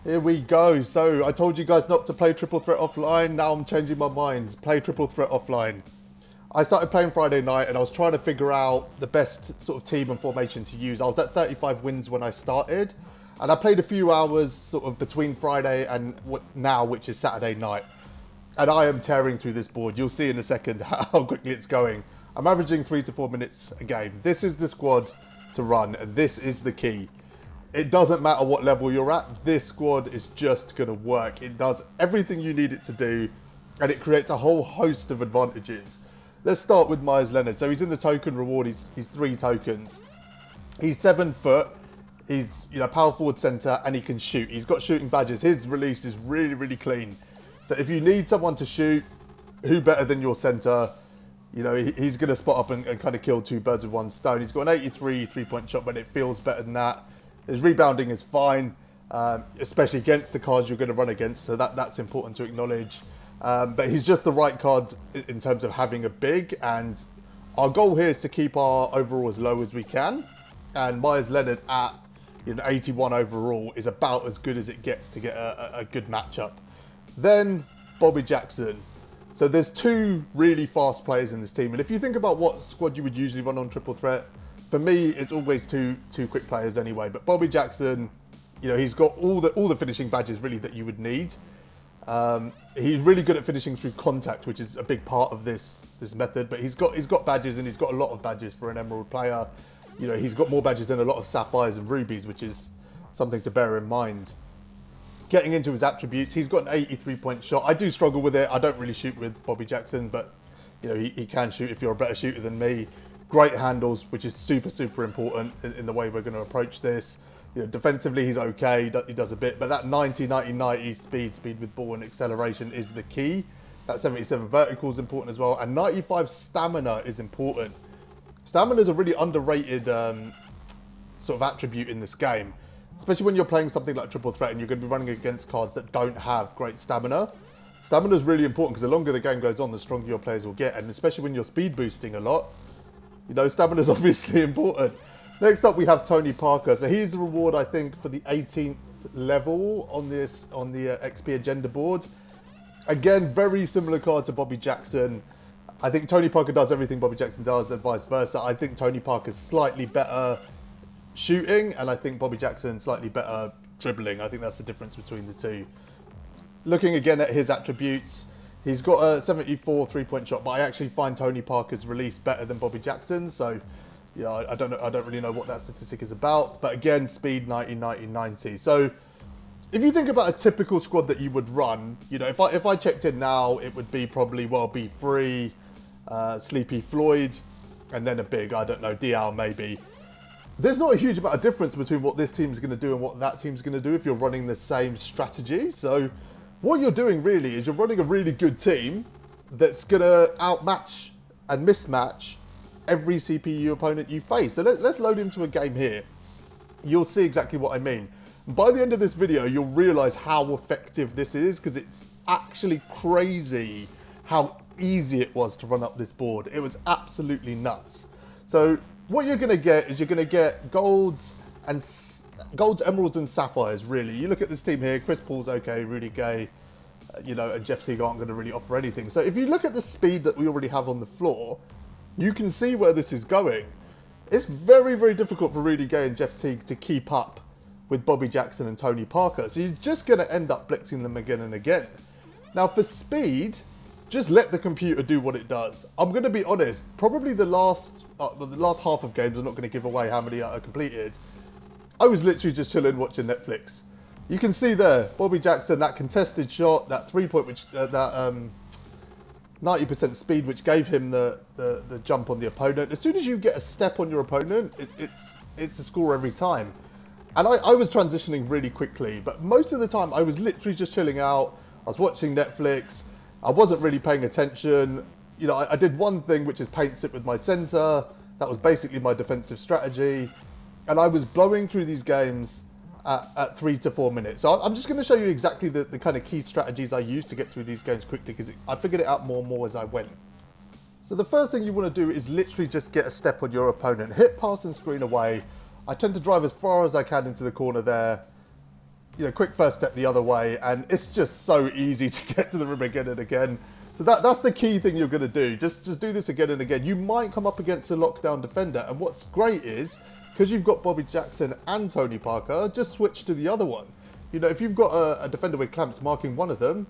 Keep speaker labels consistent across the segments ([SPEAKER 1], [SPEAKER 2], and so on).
[SPEAKER 1] Here we go. So I told you guys not to play Triple Threat offline. Now I'm changing my mind. Play Triple Threat offline. I started playing Friday night and I was trying to figure out the best sort of team and formation to use. I was at 35 wins when I started, and I played a few hours sort of between Friday and now, which is Saturday night. And I am tearing through this board. You'll see in a second how quickly it's going. I'm averaging 3 to 4 minutes a game. This is the squad to run, and this is the key. It doesn't matter what level you're at. This squad is just going to work. It does everything you need it to do, and it creates a whole host of advantages. Let's start with Myers Leonard. So he's in the token reward. He's 3 tokens. He's 7 foot. He's power forward centre, and he can shoot. He's got shooting badges. His release is really, really clean. So if you need someone to shoot, who better than your centre? He's going to spot up and kind of kill 2 birds with 1 stone. He's got an 83 3-point shot, but it feels better than that. His rebounding is fine, especially against the cards you're going to run against. So that's important to acknowledge. But he's just the right card in terms of having a big. And our goal here is to keep our overall as low as we can. And Myers Leonard at 81 overall is about as good as it gets to get a good matchup. Then Bobby Jackson. So there's 2 really fast players in this team. And if you think about what squad you would usually run on Triple Threat, for me, it's always two quick players anyway. But Bobby Jackson, he's got all the finishing badges really that you would need. He's really good at finishing through contact, which is a big part of this method. But he's got badges, and he's got a lot of badges for an Emerald player. He's got more badges than a lot of Sapphires and Rubies, which is something to bear in mind. Getting into his attributes, he's got an 83-point shot. I do struggle with it. I don't really shoot with Bobby Jackson, but he can shoot if you're a better shooter than me. Great handles, which is super, super important in the way we're going to approach this. Defensively, he's okay. He does a bit, but that 90, 90, 90 speed with ball and acceleration is the key. That 77 vertical is important as well, and 95 stamina is important. Stamina is a really underrated sort of attribute in this game, especially when you're playing something like Triple Threat and you're going to be running against cards that don't have great stamina. Stamina is really important because the longer the game goes on, the stronger your players will get, and especially when you're speed boosting a lot, stamina is obviously important. Next up, we have Tony Parker. So he's the reward, I think, for the 18th level on the XP agenda board. Again, very similar card to Bobby Jackson. I think Tony Parker does everything Bobby Jackson does and vice versa. I think Tony Parker's slightly better shooting, and I think Bobby Jackson slightly better dribbling. I think that's the difference between the two. Looking again at his attributes, he's got a 74 3-point shot, but I actually find Tony Parker's release better than Bobby Jackson's. So, I don't really know what that statistic is about. But again, speed 90, 90, 90. So, if you think about a typical squad that you would run, if I checked in now, it would be probably B3, Sleepy Floyd, and then a big, I don't know, Dial maybe. There's not a huge amount of difference between what this team's going to do and what that team's going to do if you're running the same strategy. So what you're doing really is you're running a really good team that's going to outmatch and mismatch every CPU opponent you face. So let's load into a game here. You'll see exactly what I mean. By the end of this video, you'll realize how effective this is, because it's actually crazy how easy it was to run up this board. It was absolutely nuts. So what you're going to get is you're going to get golds, emeralds, and sapphires, really. You look at this team here, Chris Paul's okay, Rudy Gay, and Jeff Teague aren't going to really offer anything. So if you look at the speed that we already have on the floor, you can see where this is going. It's very, very difficult for Rudy Gay and Jeff Teague to keep up with Bobby Jackson and Tony Parker. So you're just going to end up blitzing them again and again. Now for speed, just let the computer do what it does. I'm going to be honest, probably the last half of games, I'm not going to give away how many are completed. I was literally just chilling watching Netflix. You can see there, Bobby Jackson, that contested shot, that 3-point, which that 90% speed, which gave him the jump on the opponent. As soon as you get a step on your opponent, it's a score every time. And I was transitioning really quickly, but most of the time I was literally just chilling out. I was watching Netflix. I wasn't really paying attention. I did one thing, which is paint sip with my center. That was basically my defensive strategy. And I was blowing through these games at 3 to 4 minutes. So I'm just going to show you exactly the kind of key strategies I used to get through these games quickly, because I figured it out more and more as I went. So the first thing you want to do is literally just get a step on your opponent. Hit pass and screen away. I tend to drive as far as I can into the corner there. quick first step the other way, and it's just so easy to get to the rim again and again. So that's the key thing you're going to do. Just do this again and again. You might come up against a lockdown defender, and what's great is, because you've got Bobby Jackson and Tony Parker, just switch to the other one. If you've got a defender with clamps marking one of them,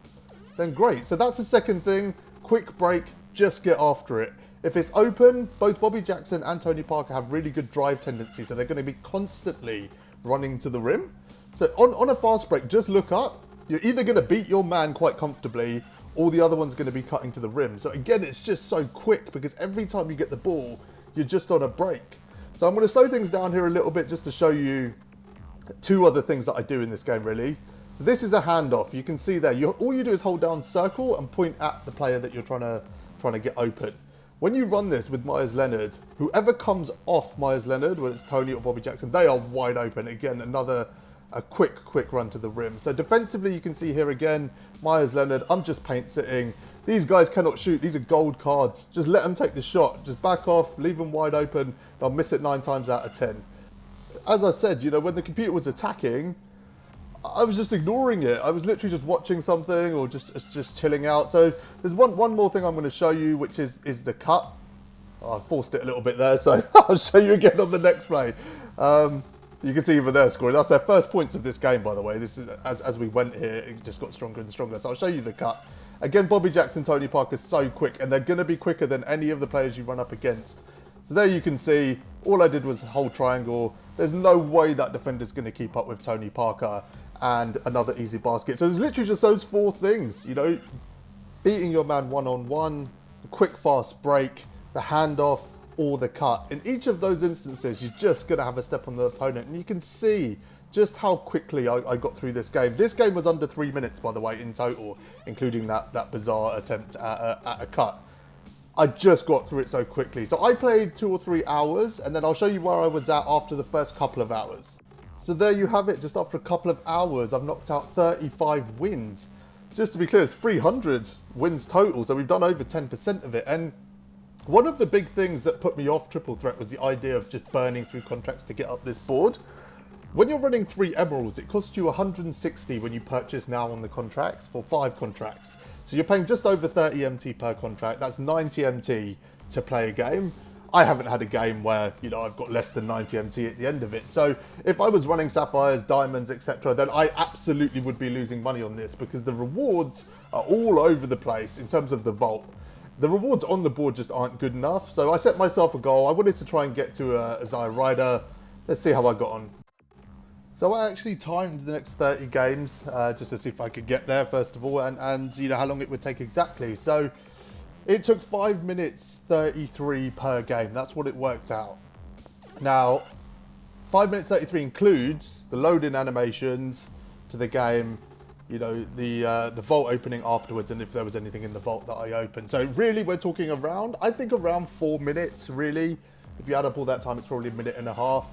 [SPEAKER 1] then great. So that's the second thing. Quick break, just get after it. If it's open, both Bobby Jackson and Tony Parker have really good drive tendencies, so they're going to be constantly running to the rim. So on a fast break, just look up. You're either going to beat your man quite comfortably, or the other one's going to be cutting to the rim. So again, it's just so quick, because every time you get the ball, you're just on a break. So I'm going to slow things down here a little bit just to show you two other things that I do in this game, really. So this is a handoff. You can see there, all you do is hold down circle and point at the player that you're trying to get open. When you run this with Myers Leonard, whoever comes off Myers Leonard, whether it's Tony or Bobby Jackson, they are wide open. Again, a quick run to the rim. So defensively, you can see here again, Myers Leonard, I'm just paint sitting. These guys cannot shoot. These are gold cards. Just let them take the shot. Just back off, leave them wide open. They'll miss it 9 times out of 10. As I said, when the computer was attacking, I was just ignoring it. I was literally just watching something or just chilling out. So there's one more thing I'm going to show you, which is the cut. Oh, I forced it a little bit there, so I'll show you again on the next play. You can see over there scoring. That's their first points of this game, by the way. This is as we went here, it just got stronger and stronger. So I'll show you the cut. Again, Bobby Jackson, Tony Parker, so quick, and they're going to be quicker than any of the players you run up against. So there you can see, all I did was hold triangle. There's no way that defender's going to keep up with Tony Parker, and another easy basket. So there's literally just those 4 things, beating your man one-on-one, the quick fast break, the handoff, or the cut. In each of those instances, you're just going to have a step on the opponent, and you can see just how quickly I got through this game. This game was under 3 minutes, by the way, in total, including that bizarre attempt at a cut. I just got through it so quickly. So I played 2 or 3 hours, and then I'll show you where I was at after the first couple of hours. So there you have it. Just after a couple of hours, I've knocked out 35 wins. Just to be clear, it's 300 wins total, so we've done over 10% of it. And one of the big things that put me off Triple Threat was the idea of just burning through contracts to get up this board. When you're running 3 emeralds, it costs you 160 when you purchase now on the contracts for 5 contracts. So you're paying just over 30 MT per contract. That's 90 MT to play a game. I haven't had a game where, I've got less than 90 MT at the end of it. So if I was running sapphires, diamonds, etc., then I absolutely would be losing money on this, because the rewards are all over the place in terms of the vault. The rewards on the board just aren't good enough. So I set myself a goal. I wanted to try and get to a Zaya Rider. Let's see how I got on. So I actually timed the next 30 games just to see if I could get there, first of all, and how long it would take exactly. So it took 5 minutes 33 per game. That's what it worked out. Now, 5 minutes 33 includes the load-in animations to the game, the vault opening afterwards, and if there was anything in the vault that I opened. So really, we're talking around 4 minutes, really. If you add up all that time, it's probably 1.5 minutes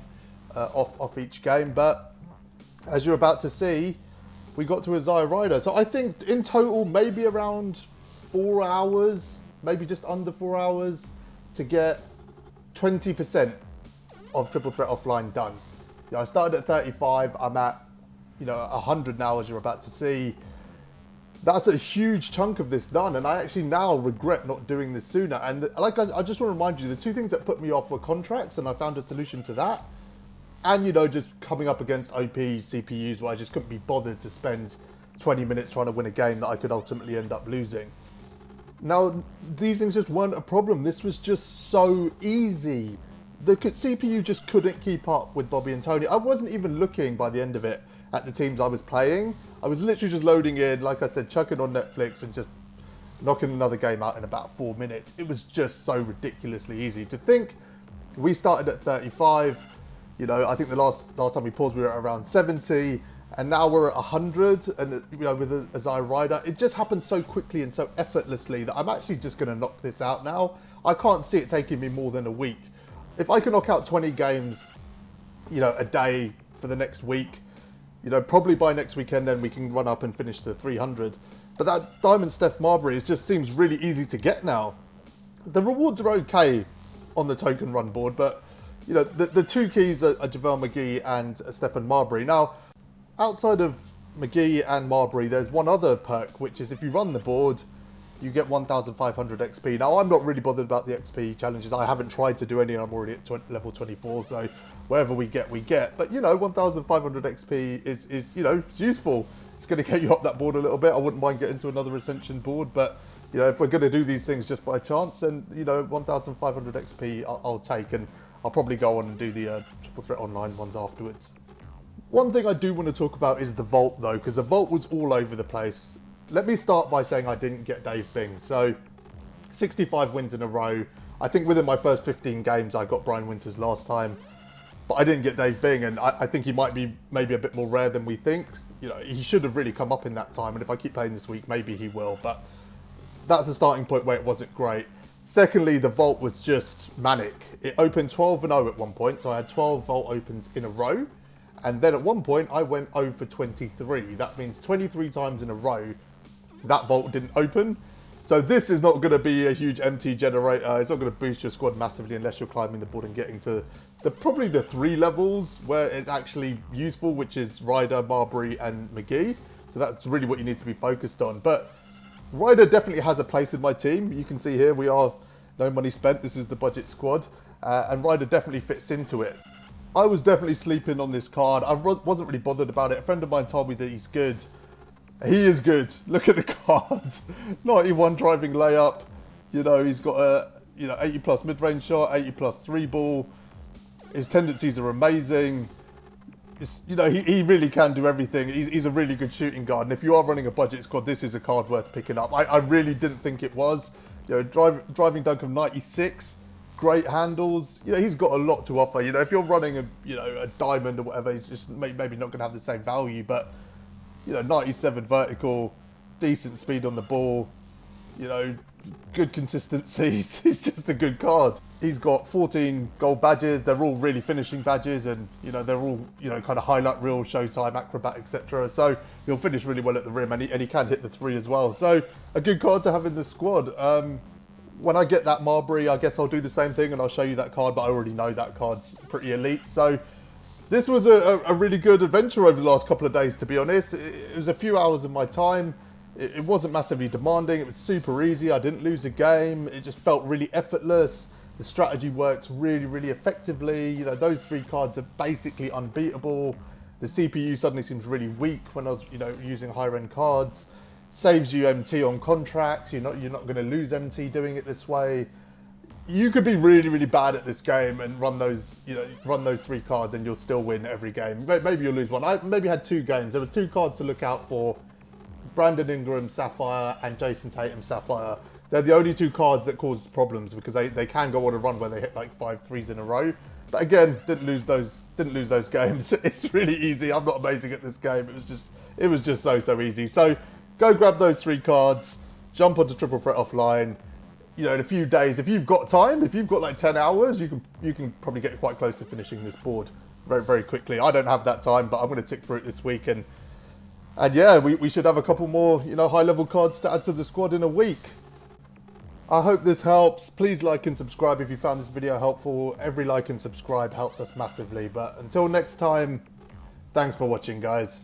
[SPEAKER 1] off each game. But as you're about to see, we got to a Zaya Rider. So I think in total, maybe around 4 hours, maybe just under 4 hours to get 20% of Triple Threat Offline done. I started at 35, I'm at 100 now, as you're about to see. That's a huge chunk of this done, and I actually now regret not doing this sooner. And like I just want to remind you, the 2 things that put me off were contracts, and I found a solution to that. And, just coming up against OP CPUs where I just couldn't be bothered to spend 20 minutes trying to win a game that I could ultimately end up losing. Now, these things just weren't a problem. This was just so easy. The CPU just couldn't keep up with Bobby and Tony. I wasn't even looking by the end of it at the teams I was playing. I was literally just loading in, like I said, chucking on Netflix and just knocking another game out in about 4 minutes. It was just so ridiculously easy. To think we started at 35, I think the last time we paused, we were at around 70, and now we're at 100, and with a Zaya Rider, it just happened so quickly and so effortlessly that I'm actually just going to knock this out now. I can't see it taking me more than a week. If I can knock out 20 games, a day for the next week, probably by next weekend, then we can run up and finish to 300. But that Diamond Steph Marbury, it just seems really easy to get now. The rewards are okay on the token run board, but the 2 keys are JaVale McGee and Stephen Marbury. Now, outside of McGee and Marbury, there's one other perk, which is if you run the board, you get 1,500 XP. Now, I'm not really bothered about the XP challenges. I haven't tried to do any, and I'm already at level 24, so wherever we get, we get. But, you know, 1,500 XP is, you know, it's useful. It's going to get you up that board a little bit. I wouldn't mind getting to another Ascension board, but, you know, if we're going to do these things just by chance, then, you know, 1,500 XP I'll take, and I'll probably go on and do the Triple Threat Online ones afterwards. One thing I do want to talk about is the vault, though, because the vault was all over the place. Let me start by saying I didn't get Dave Bing. So, 65 wins in a row. I think within my first 15 games, I got Brian Winters last time. But I didn't get Dave Bing, and I think he might be maybe a bit more rare than we think. You know, he should have really come up in that time, and if I keep playing this week, maybe he will. But that's a starting point where it wasn't great. Secondly, the vault was just manic. It opened 12-0 at one point, so I had 12 vault opens in a row. And then at one point, I went 0 for 23. That means 23 times in a row, that vault didn't open. So this is not going to be a huge MT generator. It's not going to boost your squad massively unless you're climbing the board and getting to probably the 3 levels where it's actually useful, which is Ryder, Marbury, and McGee. So that's really what you need to be focused on. But Ryder definitely has a place in my team. You can see here we are no money spent. This is the budget squad. And Ryder definitely fits into it. I was definitely sleeping on this card. I wasn't really bothered about it. A friend of mine told me that he's good. He is good. Look at the card. 91 driving layup. You know, he's got a 80 plus mid-range shot, 80 plus 3-ball. His tendencies are amazing. You know, he really can do everything. He's a really good shooting guard. And if you are running a budget squad, this is a card worth picking up. I really didn't think it was. You know, driving dunk of 96. Great handles. You know, he's got a lot to offer. You know, if you're running a diamond or whatever, he's just maybe not going to have the same value. But, you know, 97 vertical, decent speed on the ball, you know, good consistency. He's just a good card. He's got 14 gold badges. They're all really finishing badges, and, you know, they're all, you know, kind of highlight reel, showtime, acrobat, etc. So he'll finish really well at the rim, and he can hit the 3 as well. So a good card to have in the squad. When I get that Marbury, I guess I'll do the same thing and I'll show you that card, but I already know that card's pretty elite. So this was a really good adventure over the last couple of days, to be honest. It was a few hours of my time. It wasn't massively demanding. It was super easy. I didn't lose a game. It just felt really effortless. The strategy worked really, really effectively. You know, those 3 cards are basically unbeatable. The CPU suddenly seems really weak when I was, you know, using higher end cards. Saves you MT on contract. You're not going to lose MT doing it this way. You could be really, really bad at this game and run those 3 cards, and you'll still win every game. Maybe you'll lose one. I maybe had 2 games. There was 2 cards to look out for: Brandon Ingram Sapphire and Jason Tatum Sapphire. They're the only 2 cards that cause problems because they can go on a run where they hit like 5 threes in a row. But again, didn't lose those games. It's really easy. I'm not amazing at this game. It was just so easy. So go grab those 3 cards, jump onto Triple Threat Offline. You know, in a few days, if you've got time, if you've got like 10 hours, you can probably get quite close to finishing this board very, very quickly. I don't have that time, but I'm going to tick through it this week. And yeah, we should have a couple more, you know, high-level cards to add to the squad in a week. I hope this helps. Please like and subscribe if you found this video helpful. Every like and subscribe helps us massively. But until next time, thanks for watching, guys.